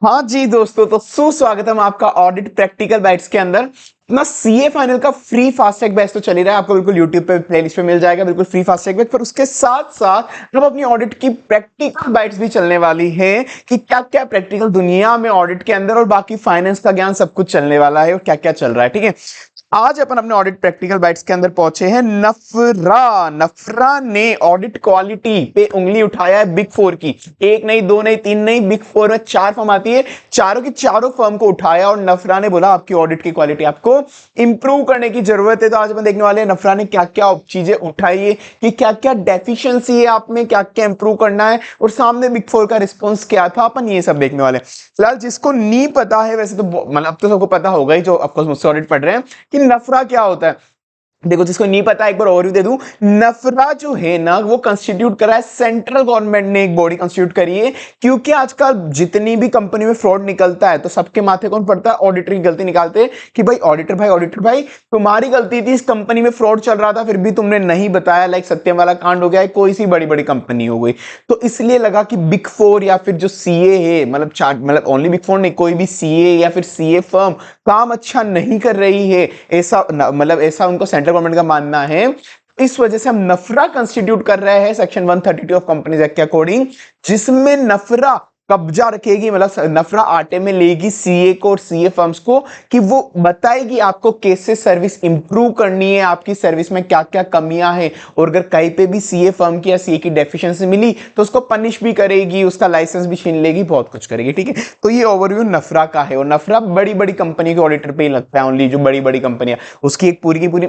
हाँ जी दोस्तों, तो सुस्वागतम आपका ऑडिट प्रैक्टिकल बाइट्स के अंदर। अपना सीए फाइनल का फ्री फास्टैग बैच तो चल ही रहा है, आपको बिल्कुल यूट्यूब पे प्लेलिस्ट पे मिल जाएगा, बिल्कुल फ्री फास्टैग बैच। पर उसके साथ साथ हम अपनी ऑडिट की प्रैक्टिकल बाइट्स भी चलने वाली है कि क्या क्या प्रैक्टिकल दुनिया में ऑडिट के अंदर और बाकी फाइनेंस का ज्ञान सब कुछ चलने वाला है और क्या क्या चल रहा है। ठीक है, आज अपन अपने ऑडिट प्रैक्टिकल बाइट्स के अंदर पहुंचे हैं। नफरा ने ऑडिट क्वालिटी पे उंगली उठाया है बिग फोर की। एक नहीं, दो नहीं, तीन नहीं, बिग फोर में 4 फर्म आती है, चारों की चारों फर्म को उठाया और नफरा ने बोला आपकी ऑडिट की क्वालिटी आपको इंप्रूव करने की जरूरत है। तो आज अपन देखने वाले हैं नफरा ने क्या क्या चीजें उठाई है, कि क्या क्या डेफिशिएंसी है आप में, क्या क्या इंप्रूव करना है और सामने बिग फोर का रिस्पॉन्स क्या था, अपन ये सब देखने वाले हैं। फिलहाल जिसको नहीं पता है, वैसे तो मतलब अब तो सबको पता होगा ही जो ऑफकोर्स मुझसे ऑडिट पढ़ रहे हैं, कि नफरा क्या होता है। देखो, जिसको नहीं पता एक बार ओवरव्यू दे दूं। नफरा जो है ना, वो कंस्टिट्यूट करा है, सेंट्रल गवर्नमेंट ने एक बॉडी कंस्टिट्यूट करी है। क्योंकि आजकल जितनी भी कंपनी में फ्रॉड निकलता है तो सबके माथे कौन पड़ता है? ऑडिटर की गलती निकालते हैं कि भाई ऑडिटर भाई तुम्हारी गलती थी, इस कंपनी में फ्रॉड चल रहा था फिर भी तुमने नहीं बताया, लाइक सत्यम वाला कांड हो गया है, कोई सी बड़ी बड़ी कंपनी हो गई। तो इसलिए लगा कि बिग फोर या फिर जो सीए है, मतलब ओनली बिग फोर नहीं, कोई भी सीए या फिर सीए फर्म काम अच्छा नहीं कर रही है, ऐसा ऐसा उनको सेंट्रल गवर्नमेंट का मानना है। इस वजह से हम नफरा कंस्टिट्यूट कर रहे हैं सेक्शन 132 ऑफ कंपनीज एक्ट के अकॉर्डिंग, जिसमें नफरा कब्जा रखेगी, मतलब नफरा आटे में लेगी सीए को और सीए फर्म्स को, कि वो बताएगी आपको कैसे सर्विस इंप्रूव करनी है, आपकी सर्विस में क्या क्या कमियां हैं, और अगर कहीं पे भी सीए फर्म की या सीए की डेफिशिएंसी मिली तो उसको पनिश भी करेगी, उसका लाइसेंस भी छीन लेगी, बहुत कुछ करेगी। ठीक है, तो ये ओवरव्यू नफरा का है। और नफरा बड़ी बड़ी कंपनी के ऑडिटर पे ही लगता है, ओनली जो बड़ी बड़ी कंपनियां, उसकी एक पूरी की पूरी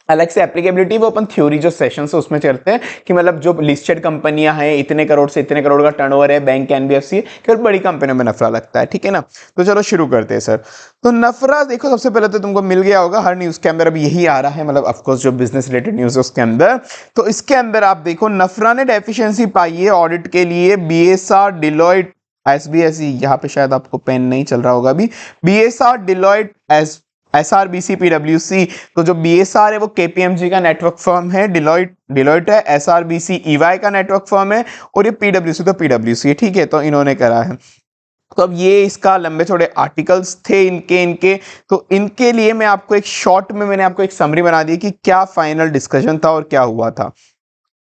अलग से एप्लीकेबिलिटी वो अपन थ्योरी जो सेशंस है उसमें चलते हैं, कि मतलब जो लिस्टेड कंपनियां हैं, इतने करोड़ से इतने करोड़ का टर्नओवर है, बैंक एनबीएफसी केवल बड़ी कंपनियों में नफरा लगता है। ठीक है ना, तो चलो शुरू करते हैं सर। तो नफरा देखो, सबसे पहले तो तुमको मिल गया होगा, हर न्यूज के अंदर अब यही आ रहा है, मतलब ऑफकोर्स जो बिजनेस रिलेटेड न्यूज है उसके अंदर। तो इसके अंदर आप देखो, नफरा ने डेफिशिएंसी पाई है ऑडिट के लिए बीएसआर, डिलॉयट, एसबीएसई, यहाँ पे शायद आपको पेन नहीं चल रहा होगा अभी, बीएसआर, डिलॉयट, एसआरबीसी, पीडब्ल्यूसी। तो जो बीएसआर है वो केपीएमजी का नेटवर्क फर्म है, डिलॉयट है, एसआरबीसी ईवाई का नेटवर्क फर्म है, और ये पीडब्ल्यूसी तो पीडब्ल्यूसी है। ठीक है, तो इन्होंने करा है। तो अब ये इसका लंबे चौड़े आर्टिकल्स थे इनके तो इनके लिए मैं आपको एक शॉर्ट में मैंने आपको एक समरी बना दी कि क्या फाइनल डिस्कशन था और क्या हुआ था।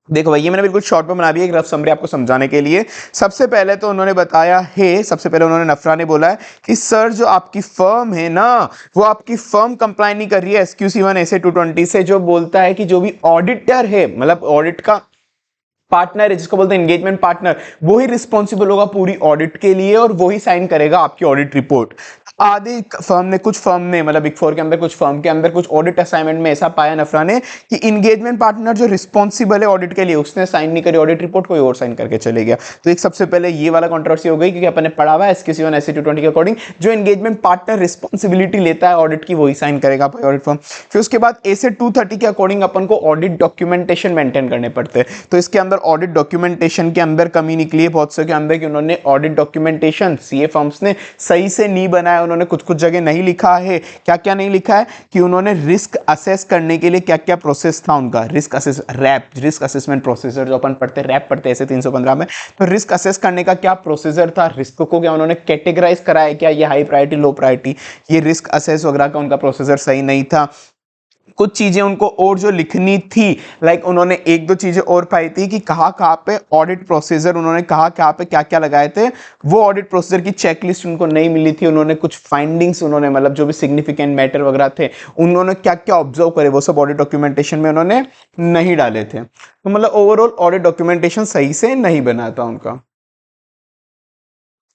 देखो भाई, ये मैंने बिल्कुल शॉर्ट में बना दिया, एक रफ समरी आपको समझाने के लिए। सबसे पहले तो उन्होंने बताया है, सबसे पहले उन्होंने नफरा ने बोला है कि सर जो आपकी फर्म है ना, वो आपकी फर्म कंप्लाई नहीं कर रही है SQC 1 ऐसे 220 से, जो बोलता है कि जो भी ऑडिटर है, मतलब ऑडिट का पार्टनर है, जिसको बोलते हैं एंगेजमेंट पार्टनर, वो ही रिस्पॉन्सिबल होगा पूरी ऑडिट के लिए और वो ही साइन करेगा आपकी ऑडिट रिपोर्ट। आधे फर्म ने, कुछ फर्म ने, मतलब बिग फोर के अंदर कुछ फर्म के अंदर कुछ ऑडिट असाइनमेंट में ऐसा पाया नफरा ने कि एंगेजमेंट पार्टनर जो रिस्पॉन्सिबल है ऑडिट के लिए, उसने साइन नहीं करी ऑडिट रिपोर्ट, कोई और साइन करके चले गया। तो एक सबसे पहले ये वाला कंट्रोवर्सी हो गई, क्योंकि अपन ने पढ़ा हुआ है SQC 1 SC 220 के अकॉर्डिंग जो एंगेजमेंट पार्टनर रिस्पॉन्सिबिलिटी लेता है ऑडिट की, वही साइन करेगा ऑडिट फर्म। फिर उसके बाद ऐसे 230 के अकॉर्डिंग अपन को ऑडिट डॉक्यूमेंटेशन मेंटेन करने पड़ते हैं। तो इसके अंदर ऑडिट डॉक्यूमेंटेशन के अंदर कमी निकली है बहुत से के अंदर, कि उन्होंने ऑडिट डॉक्यूमेंटेशन सीए फर्म्स ने सही से नहीं बनाया, उन्होंने कुछ कुछ जगह नहीं लिखा है। क्या क्या नहीं लिखा है? कि उन्होंने रिस्क असेस करने के लिए क्या क्या प्रोसेस था उनका, रिस्क असेस, रैप, रिस्क असेसमेंट प्रोसीजर जो अपन पढ़ते, रैप पढ़ते ऐसे 315 में। तो रिस्क असेस करने का क्या प्रोसीजर था, रिस्क को क्या उन्होंने कैटेगराइज कराया, क्या ये हाई प्रायोरिटी, लो प्रायोरिटी, ये रिस्क असेस वगैरह का उनका प्रोसीजर सही नहीं था। कुछ चीजें उनको और जो लिखनी थी, लाइक उन्होंने एक दो चीजें और पाई थी, कि कहाँ कहाँ पे ऑडिट प्रोसीजर, उन्होंने कहाँ कहाँ पे क्या क्या लगाए थे, वो ऑडिट प्रोसीजर की चेकलिस्ट उनको नहीं मिली थी। उन्होंने कुछ फाइंडिंग्स, उन्होंने मतलब जो भी सिग्निफिकेंट मैटर वगैरह थे, उन्होंने क्या क्या ऑब्जर्व करे, वो सब ऑडिट डॉक्यूमेंटेशन में उन्होंने नहीं डाले थे। तो मतलब ओवरऑल ऑडिट डॉक्यूमेंटेशन सही से नहीं बना था उनका,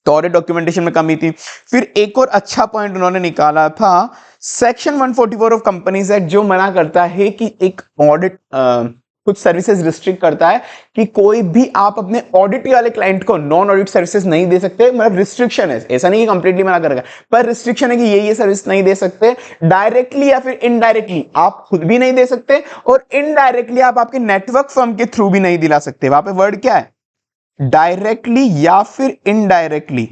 तो ऑडिट डॉक्यूमेंटेशन में कमी थी। फिर एक और अच्छा पॉइंट उन्होंने निकाला था, सेक्शन 144 ऑफ कंपनीज एक्ट जो मना करता है कि एक ऑडिट कुछ सर्विसेज रिस्ट्रिक्ट करता है कि कोई भी आप अपने ऑडिट वाले क्लाइंट को नॉन ऑडिट सर्विसेज नहीं दे सकते। मतलब रिस्ट्रिक्शन है, ऐसा नहीं कि कंप्लीटली मना करेगा, पर रिस्ट्रिक्शन है कि ये सर्विस नहीं दे सकते, डायरेक्टली या फिर इनडायरेक्टली आप खुद भी नहीं दे सकते, और इनडायरेक्टली आप आपके नेटवर्क फर्म के थ्रू भी नहीं दिला सकते। वहां पे वर्ड क्या है? डायरेक्टली या फिर इनडायरेक्टली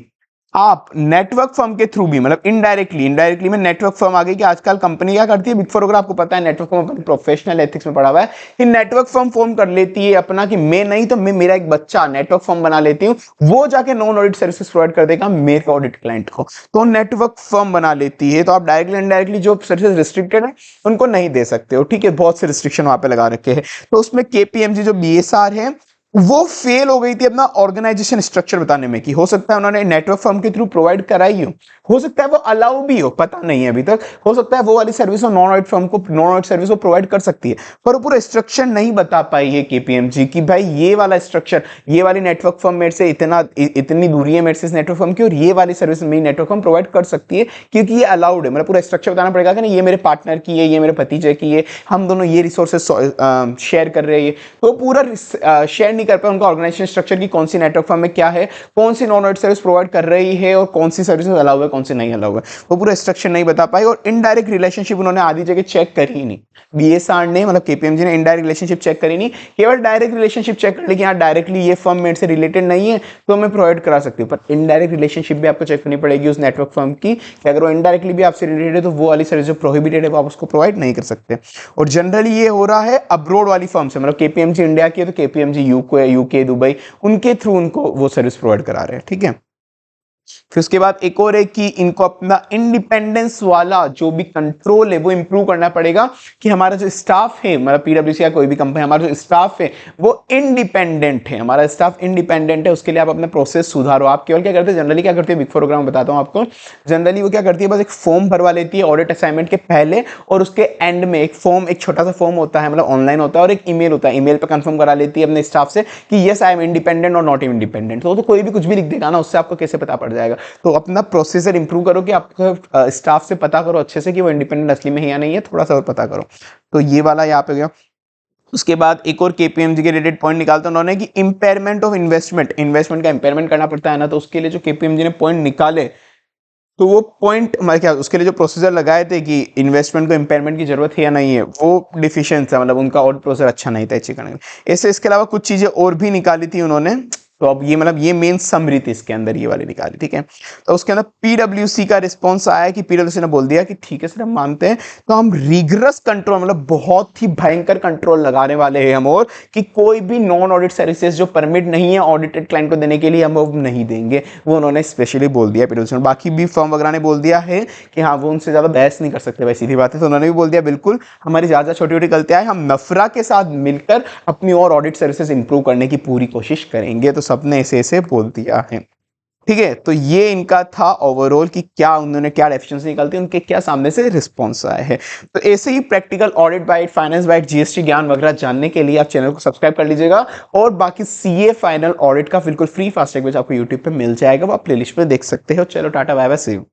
आप नेटवर्क फर्म के थ्रू भी, मतलब इनडायरेक्टली में नेटवर्क फर्म आ गई कि आजकल कंपनी क्या करती है, बिग फोर अगर आपको पता है, नेटवर्क फर्म अपनी प्रोफेशनल एथिक्स में पढ़ा हुआ है कि नेटवर्क फर्म फॉर्म कर लेती है अपना, कि मैं नहीं तो मैं मेरा एक बच्चा नेटवर्क फर्म बना लेती हूँ, वो जाके नॉन ऑडिट सर्विसेज प्रोवाइड कर देगा मेरे ऑडिट क्लाइंट को, तो नेटवर्क फर्म बना लेती है। तो आप डायरेक्टली इनडायरेक्टली जो सर्विसेज रिस्ट्रिक्टेड है उनको नहीं दे सकते हो, ठीक है, बहुत से रिस्ट्रिक्शन वहां पे लगा रखे हैं। तो उसमें केपीएमजी जो बीएसआर है वो फेल हो गई थी अपना ऑर्गेनाइजेशन स्ट्रक्चर बताने में, कि हो सकता है उन्होंने नेटवर्क फर्म के थ्रू प्रोवाइड कराई हो सकता है वो अलाउ भी हो, पता नहीं है अभी तक, हो सकता है वो वाली सर्विस नॉन ऑडिट फर्म को, नॉन ऑडिट सर्विस को प्रोवाइड कर सकती है, पर वो पूरा स्ट्रक्चर नहीं बता पाई है केपीएमजी कि भाई ये वाला स्ट्रक्चर, ये वाली नेटवर्क फर्म मेरे से इतनी दूरी है मेरे से इस नेटवर्क फर्म की, और ये वाली सर्विस मेरी नेटवर्क फर्म प्रोवाइड कर सकती है क्योंकि ये अलाउड है। मतलब पूरा स्ट्रक्चर बताना पड़ेगा कि नहीं ये मेरे पार्टनर की है, ये मेरे भतीजे की है, हम दोनों ये रिसोर्सेज शेयर कर रहे हैं, तो पूरा शेयर नहीं कर पाए उनका ऑर्गेनाइजेशन स्ट्रक्चर की कौन सी नेटवर्क फर्म में क्या है, कौन सी नॉन ऑडिट सर्विस प्रोवाइड कर रही है और कौन सी सर्विसेज अलाउ है कौन सी नहीं अलाउ है, वो पूरा स्ट्रक्चर नहीं बता पाई। और इनडायरेक्ट रिलेशनशिप उन्होंने आधी जगह चेक करी ही नहीं, बीएसआर ने, मतलब केपीएमजी ने इनडायरेक्ट रिलेशनशिप चेक करी नहीं, केवल डायरेक्ट रिलेशनशिप चेक कर ली कि हाँ डायरेक्टली ये फर्म मेरे से रिलेटेड नहीं है तो मैं प्रोवाइड करा सकती हूँ, पर इनडायरेक्ट रिलेशनशिप भी आपको चेक करनी पड़ेगी उस नेटवर्क फर्म की, कि अगर वो इनडायरेक्टली भी आपसे रिलेटेड है तो वो वाली सर्विस जो प्रोहिबिटेड है वो आप उसको प्रोवाइड नहीं कर सकते। और जनरली ये हो रहा है अब्रोड वाली फर्म से, मतलब केपीएमजी इंडिया की है तो केपीएमजी यूके दुबई, उनके थ्रू उनको वो सर्विस प्रोवाइड करा रहे हैं, ठीक है। फिर उसके बाद एक और है कि इनको अपना इंडिपेंडेंस वाला जो भी कंट्रोल है वो इंप्रूव करना पड़ेगा, कि हमारा जो स्टाफ है, मतलब पीडब्ल्यूसी या कोई भी कंपनी, हमारा जो स्टाफ है वो इंडिपेंडेंट है, हमारा स्टाफ इंडिपेंडेंट है, उसके लिए आप अपना प्रोसेस सुधारो। आप केवल क्या करते हैं, जनरली क्या करते हैं, बिग फोर प्रोग्राम बताता हूं आपको, जनरली वो क्या करती है, बस एक फॉर्म भरवा लेती है ऑडिट असाइनमेंट के पहले, और उसके एंड में एक फॉर्म, एक छोटा सा फॉर्म होता है, मतलब ऑनलाइन होता है, और एक ईमेल होता है, ईमेल पर कंफर्म करा लेती है अपने स्टाफ से कि यस आई एम इंडिपेंडेंट और नॉट इंडिपेंडेंट। तो कोई भी कुछ भी लिख देगा ना, उससे आपको कैसे पता पड़ जाएगा। तो अपना प्रोसीजर इंप्रूव करो कि आपका स्टाफ से पता करो अच्छे से कि वो इंडिपेंडेंट असली में है या नहीं है, थोड़ा सा और पता करो। तो ये वाला यहाँ पे गया। उसके बाद एक और केपीएमजी के रिलेटेड पॉइंट निकालता उन्होंने कि इंपेयरमेंट ऑफ इन्वेस्टमेंट का इंपेयरमेंट करना पड़ता है ना, तो उसके लिए जो केपीएमजी ने पॉइंट निकाले, तो वो पॉइंट मतलब क्या, उसके लिए जो प्रोसीजर लगाए थे कि इन्वेस्टमेंट को इंपेयरमेंट की जरूरत है या नहीं है, वो डिफिशिएंट था, मतलब उनका ऑडिट प्रोसीजर अच्छा नहीं था चेक करने में। ऐसे इसके अलावा कुछ चीजें और भी निकाली थी उन्होंने, तो अब ये मतलब ये मेन समरी थी इसके अंदर, ये वाली निकाली, ठीक है। तो उसके अंदर पीडब्ल्यूसी का रिस्पॉन्स आया कि पीडब्ल्यूसी ने बोल दिया कि ठीक है सर हम मानते हैं, तो हम रिगरस कंट्रोल, मतलब बहुत ही भयंकर कंट्रोल लगाने वाले हैं हम, और कि कोई भी नॉन ऑडिट सर्विसेज जो परमिट नहीं है ऑडिटेड क्लाइंट को देने के लिए हम वो नहीं देंगे, वो उन्होंने स्पेशली बोल दिया पीडब्ल्यूसी ने। बाकी भी फर्म वगैरह ने बोल दिया है कि हाँ वो उनसे ज्यादा बहस नहीं कर सकते, वैसी सीधी बात है, तो उन्होंने भी बोल दिया बिल्कुल हमारी ज्यादा छोटी छोटी गलतियां हैं, हम नफरा के साथ मिलकर अपनी और ऑडिट सर्विसेज इंप्रूव करने की पूरी कोशिश करेंगे। तो सबने ऐसे बोल दिया है, ठीक है। तो ये इनका था ओवरऑल कि क्या उन्होंने क्या डेफिशिएंसी निकालती, उनके क्या सामने से रिस्पॉन्स आए हैं। तो ऐसे ही practical audit bite, finance bite, GST ज्ञान वगैरह जानने के लिए आप चैनल को सब्सक्राइब कर लीजिएगा, और बाकी सीए फाइनल ऑडिट का बिल्कुल फ्री फास्ट ट्रैक आपको यूट्यूब पे मिल जाएगा, वो आप प्लेलिस्ट पे देख सकते हो। चलो tata bye bye, see you.